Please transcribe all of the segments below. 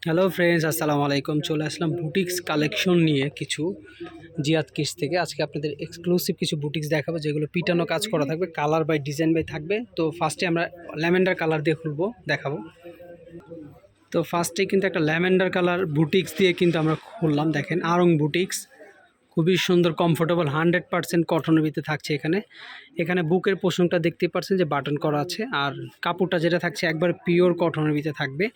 Hello friends, আসসালামু আলাইকুম। চলে আসলাম বুটিক্স কালেকশন নিয়ে কিছু জিয়াদ কিস থেকে। আজকে আপনাদের এক্সক্লুসিভ কিছু বুটিক্স দেখাবো, যেগুলো পিটানো কাজ করা থাকবে, কালার বাই ডিজাইন বাই থাকবে। তো ফার্স্টে আমরা ল্যাভেন্ডার কালার দিয়ে দেখাবো। তো ফার্স্টে কিন্তু একটা ল্যাভেন্ডার কালার বুটিক্স দিয়ে কিন্তু আমরা খুললাম। দেখেন, আরং বুটিক্স, খুবই সুন্দর, কমফোর্টেবল, 100% কটনের ভিতরে থাকছে। এখানে বুকের পোষণটা দেখতেই পাচ্ছেন যে বাটন করা আছে, আর কাপড়টা যেটা থাকছে একবার পিওর কটনের ভিতরে থাকবে।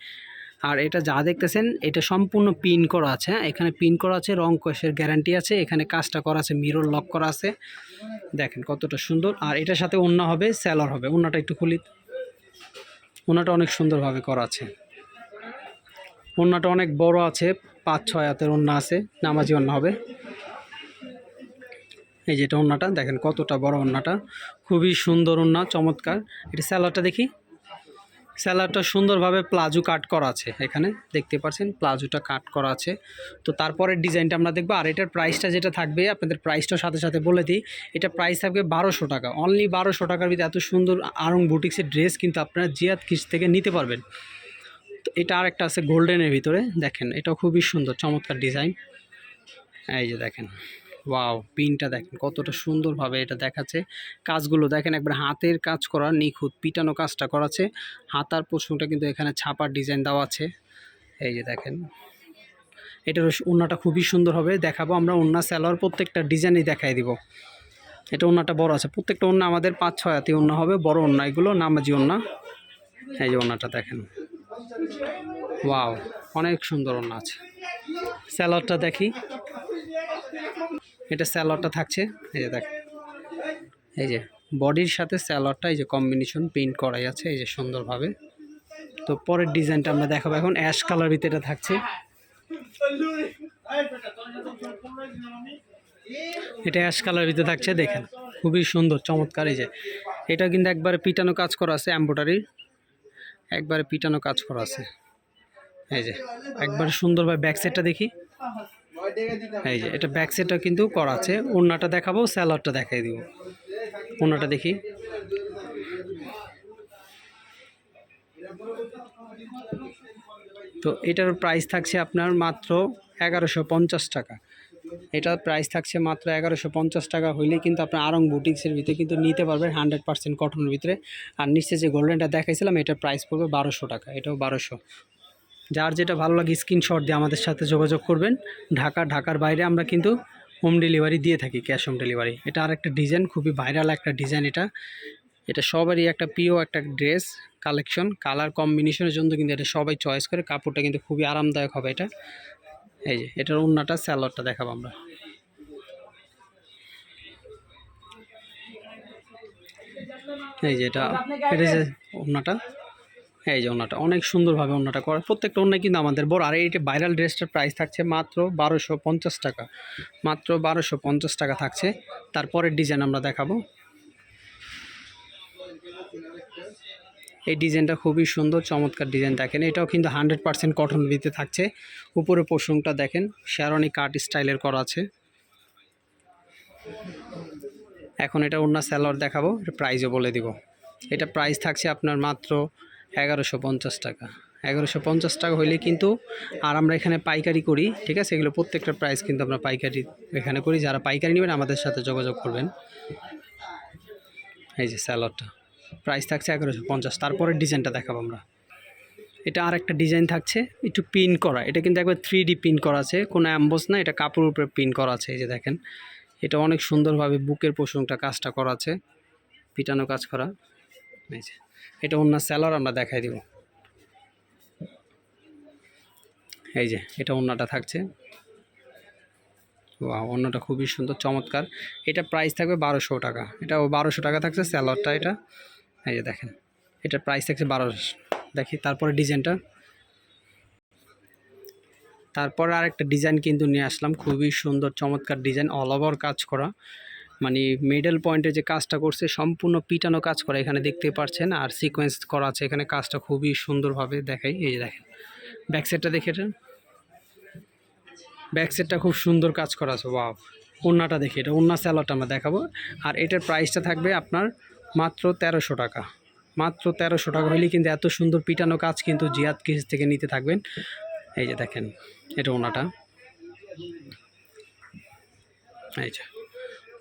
আর এটা যা দেখতেছেন এটা সম্পূর্ণ পিন করা আছে। হ্যাঁ, এখানে পিন করা আছে, রং কষের গ্যারান্টি আছে। এখানে কাজটা করা আছে, মিরর লক করা আছে। দেখেন কতটা সুন্দর। আর এটার সাথে ওড়না হবে, স্যালোয়ার হবে। ওড়নাটা একটু খুলি, ওড়নাটা অনেক সুন্দরভাবে করা আছে। ওড়নাটা অনেক বড় আছে, 5-6 হাতের ওড়না আছে, নামাজি ওড়না হবে। এই যেটা ওড়নাটা দেখেন কতটা বড় ওড়নাটা, খুবই সুন্দর ওড়না, চমৎকার। এটা স্যালোয়ারটা দেখি, স্যালাডটা সুন্দরভাবে প্লাজো কাট করা আছে। এখানে দেখতে পাচ্ছেন প্লাজোটা কাট করা আছে। তো তারপরের ডিজাইনটা আমরা দেখবো। আর এটার প্রাইসটা যেটা থাকবে, আপনাদের প্রাইসটার সাথে সাথে বলে দিই, এটা প্রাইস থাকবে 1200 টাকা। অনলি 1200 টাকার ভিতরে এত সুন্দর আরং বুটিক্সের ড্রেস কিন্তু আপনারা জিয়াদ কিস থেকে নিতে পারবেন। তো এটা আরেকটা আছে গোল্ডেনের ভিতরে, দেখেন এটাও খুবই সুন্দর, চমৎকার ডিজাইন। এই যে দেখেন, ওয়াও, পিনটা দেখেন কতটা সুন্দরভাবে এটা দেখাচ্ছে। কাজগুলো দেখেন, একবার হাতের কাজ করা, নিখুঁত পিটানো কাজটা করা আছে। হাতার পোষণটা কিন্তু এখানে ছাপার ডিজাইন দেওয়া আছে। এই যে দেখেন, এটার ওড়নাটা খুবই সুন্দর হবে, দেখাবো আমরা। ওড়না স্যালোয়ার প্রত্যেকটা ডিজাইনই দেখাই দিব। এটা ওড়নাটা বড় আছে, প্রত্যেকটা ওড়না আমাদের 5-6 হাতি ওড়না হবে, বড় ওড়না এগুলো, নামাজি ওড়না। এই যে ওড়নাটা দেখেন, ওয়াও, অনেক সুন্দর ওড়না আছে। স্যালোয়ারটা দেখি, এটা স্যালোয়ারটা থাকছে। এই যে দেখেন, এই যে বডির সাথে স্যালোয়ারটা এই যে কম্বিনেশন পেইন্ট করাই আছে, এই যে সুন্দরভাবে। তো পরের ডিজাইনটা আমরা দেখাবো এখন। অ্যাশ কালার ভিতরে থাকছে, এটা অ্যাশ কালার ভিতরে থাকছে। দেখেন খুবই সুন্দর, চমৎকার। এই যে এটা কিন্তু একবারে পিটানো কাজ করা আছে, এমব্রয়ডারি একবারে পিটানো কাজ করা আছে। এই যে একবারে সুন্দরভাবে ব্যাক সাইডটা দেখি। এই যে এটা ব্যাক সাইডটা কিন্তু করা আছে। ওড়নাটা দেখাবো, স্যালোয়ারটা দেখাই দিব। ওড়নাটা দেখি, তো এটার প্রাইস থাকছে আপনার মাত্র 1150 টাকা। এটার প্রাইস থাকছে মাত্র 1150 টাকা। হইলে কিন্তু আপনার আরং বুটিক্সের ভিতরে কিন্তু নিতে পারবেন 100% কটনের ভিতরে। আর নিচে যে গোল্ডেনটা দেখাইছিলাম, এটার প্রাইস পড়বে 1200 টাকা। এটাও 1200। যার যেটা ভালো লাগে স্ক্রিনশট দিয়ে আমাদের সাথে যোগাযোগ করবেন। ঢাকার বাইরে আমরা কিন্তু হোম ডেলিভারি দিয়ে থাকি, ক্যাশ হোম ডেলিভারি। এটা আর একটা ডিজাইন, খুবই ভাইরাল একটা ডিজাইন। এটা সবারই একটা প্রিয় একটা ড্রেস কালেকশন। কালার কম্বিনেশনের জন্য কিন্তু এটা সবাই চয়েস করে। কাপড়টা কিন্তু খুবই আরামদায়ক হবে এটা। এই যে এটার ওড়নাটা, স্যালোয়ারটা দেখাবো আমরা। এই যে এটা যে ওড়নাটা, এই যে ওড়নাটা অনেক সুন্দরভাবে ওড়নাটা করা। প্রত্যেকটা ওড়না কিন্তু আমাদের বড়। আর এই ভাইরাল ড্রেসটার প্রাইস থাকছে মাত্র 1250 টাকা। মাত্র 1250 টাকা থাকছে। তারপরের ডিজাইন আমরা দেখাবো। এই ডিজাইনটা খুবই সুন্দর, চমৎকার ডিজাইন। দেখেন এটাও কিন্তু 100% কটন ভিতরে থাকছে। উপরে পোষণটা দেখেন শেরওয়ানি কাট স্টাইলের করা আছে। এখন এটা ওড়না স্যালোয়ার দেখাবো, এটা প্রাইসও বলে দিব। এটা প্রাইস থাকছে আপনার মাত্র 1150 টাকা। 1150 টাকা হইলে কিন্তু, আর আমরা এখানে পাইকারি করি, ঠিক আছে। এগুলো প্রত্যেকটা প্রাইস কিন্তু আমরা পাইকারি এখানে করি। যারা পাইকারি নেবেন আমাদের সাথে যোগাযোগ করবেন। এই যে স্যালোয়ারটা প্রাইস থাকছে 1150। তারপরের ডিজাইনটা দেখাবো আমরা। এটা আর একটা ডিজাইন থাকছে, একটু পিন করা। এটা কিন্তু একবার 3D পিন করা আছে, কোনো অ্যাম্বোস না, এটা কাপড়ের উপরে পিন করা আছে। এই যে দেখেন, এটা অনেক সুন্দরভাবে বুকের পোষণটা কাজটা করা আছে, পিটানো কাজ করা। এই যে এটা ওড়না স্যালোয়ার আমরা দেখাই দিব। এই যে এটা ওড়নাটা থাকছে, ওড়নাটা খুবই সুন্দর, চমৎকার। এটা প্রাইস থাকবে 1200 টাকা। এটাও 1200 টাকা থাকছে স্যালোয়ারটা। এটা এই যে দেখেন, এটার প্রাইস থাকছে 1200। দেখি তারপরে ডিজাইনটা। তারপর আরেকটা ডিজাইন কিন্তু নিয়ে আসলাম, খুবই সুন্দর চমৎকার ডিজাইন, অল ওভার কাজ করা। মানে মিডল পয়েন্টে যে কাজটা করছে সম্পূর্ণ পিটানো কাজ করা, এখানে দেখতে পাচ্ছেন। আর সিকোয়েন্স করা আছে এখানে, কাজটা খুবই সুন্দরভাবে দেখাই। এই যে দেখেন ব্যাক সাইডটা দেখে, এটা ব্যাক সাইডটা খুব সুন্দর কাজ করা আছে। ওয়াও, ওড়নাটা দেখি, এটা ওড়না স্যালোয়ারটা আমরা দেখাবো। আর এটার প্রাইসটা থাকবে আপনার মাত্র 1300 টাকা। মাত্র 1300 টাকা হইলে কিন্তু এত সুন্দর পিটানো কাজ কিন্তু জিয়াদ কিস থেকে নিতে থাকবেন। এই যে দেখেন এটা ওনাটা, এই যে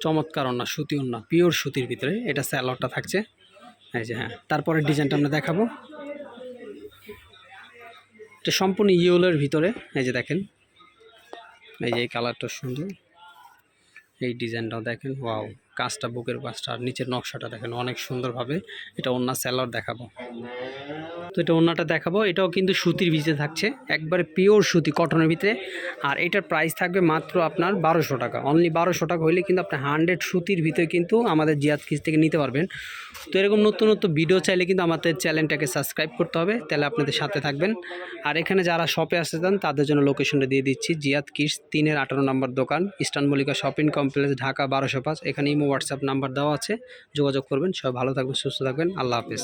চমৎকার ওনা, সুতি ওনা, পিওর সুতির ভিতরে এটা স্যালোয়ারটা থাকছে। এই যে হ্যাঁ, তারপরে ডিজাইনটা আমরা দেখাবো। এটা সম্পূর্ণ ইয়েলোর ভিতরে, এই যে দেখেন, এই যে এই কালারটা সুন্দর, এই ডিজাইনটাও দেখেন, ওয়াও, কাজটা বুকের কাজটা আর নিচের নকশাটা দেখেন অনেক সুন্দরভাবে। এটা ওন্না স্যালোয়ার দেখাবো, তো এটা ওন্নাটা দেখাবো। এটাও কিন্তু সুতির ভিতরে থাকছে, একবারে পিওর সুতি কটনের ভিতরে। আর এটার প্রাইস থাকবে মাত্র আপনার 1200 টাকা, অনলি 1200 টাকা হইলে কিন্তু আপনি 100 সুতির ভিতরে কিন্তু আমাদের জিয়াদ কিডস থেকে নিতে পারবেন। তো এরকম নতুন নতুন ভিডিও চাইলে কিন্তু আমাদের চ্যানেলটাকে সাবস্ক্রাইব করতে হবে, তাহলে আপনাদের সাথে থাকবেন। আর এখানে যারা শপে আসতে চান তাদের জন্য লোকেশনটা দিয়ে দিচ্ছি, জিয়াদ কিডস 3-58 নম্বর দোকান, eastern Mallika shopping complex, Dhaka 1205। এখানে ইমো হোয়াটসঅ্যাপ নাম্বার দেওয়া আছে, যোগাযোগ করবেন। সবাই ভালো থাকবেন, সুস্থ থাকবেন, আল্লাহ হাফেজ।